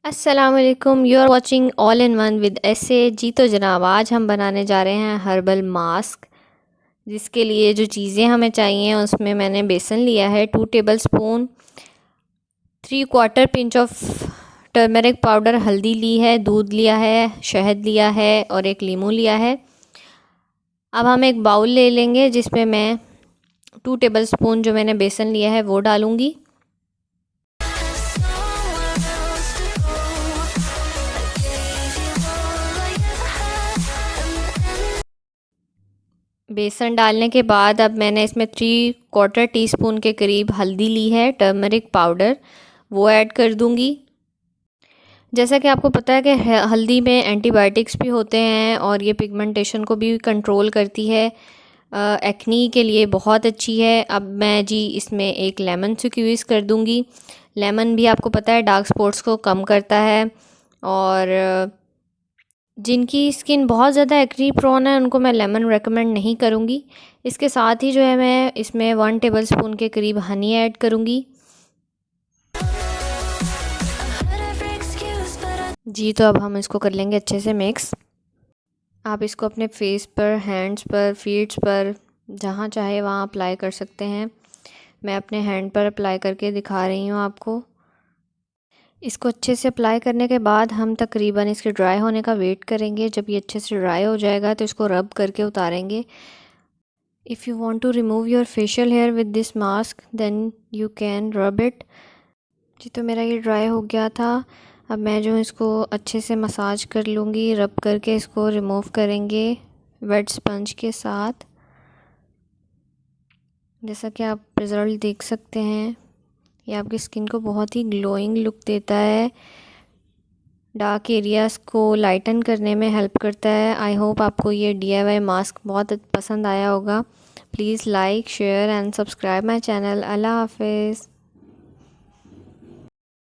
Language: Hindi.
अस्सलाम वालेकुम, you are watching all in one with ऐसे। जी तो जनाब, आज हम बनाने जा रहे हैं हर्बल मास्क। जिसके लिए जो चीज़ें हमें चाहिए उसमें मैंने बेसन लिया है 2 table spoon, 3/4 pinch of turmeric powder, हल्दी ली है, दूध लिया है, शहद लिया है और एक लीमू लिया है। अब हम एक बाउल ले लेंगे जिसमें मैं 2 टेबल स्पून जो मैंने बेसन लिया है वो डालूँगी। बेसन डालने के बाद अब मैंने इसमें 3/4 टीस्पून के करीब हल्दी ली है, टर्मरिक पाउडर, वो ऐड कर दूंगी। जैसा कि आपको पता है कि हल्दी में एंटीबायोटिक्स भी होते हैं और ये पिगमेंटेशन को भी कंट्रोल करती है, एक्नी के लिए बहुत अच्छी है। अब मैं जी इसमें एक लेमन स्क्वीज़ कर दूंगी। लेमन भी आपको पता है डार्क स्पॉट्स को कम करता है, और जिनकी स्किन बहुत ज़्यादा एक्नी प्रोन है उनको मैं लेमन रेकमेंड नहीं करूँगी। इसके साथ ही जो है मैं इसमें 1 टेबल स्पून के करीब हनी ऐड करूँगी। जी तो अब हम इसको कर लेंगे अच्छे से मिक्स। आप इसको अपने फेस पर, हैंड्स पर, फीट्स पर, जहाँ चाहे वहाँ अप्लाई कर सकते हैं। मैं अपने हैंड पर अप्लाई करके दिखा रही हूँ आपको। इसको अच्छे से अप्लाई करने के बाद हम तकरीबन इसके ड्राई होने का वेट करेंगे। जब ये अच्छे से ड्राई हो जाएगा तो इसको रब करके उतारेंगे। If you want to remove your facial hair with this mask then you can rub it. जी तो मेरा ये ड्राई हो गया था। अब मैं जो इसको अच्छे से मसाज कर लूँगी, रब करके इसको रिमूव करेंगे वेट स्पंज के साथ। जैसा कि आप रिज़ल्ट देख सकते हैं, ये आपकी स्किन को बहुत ही ग्लोइंग लुक देता है, डार्क एरियाज़ को लाइटन करने में हेल्प करता है। आई होप आपको ये DIY मास्क बहुत पसंद आया होगा। Please like, share and subscribe my channel. अल्लाह हाफिज़।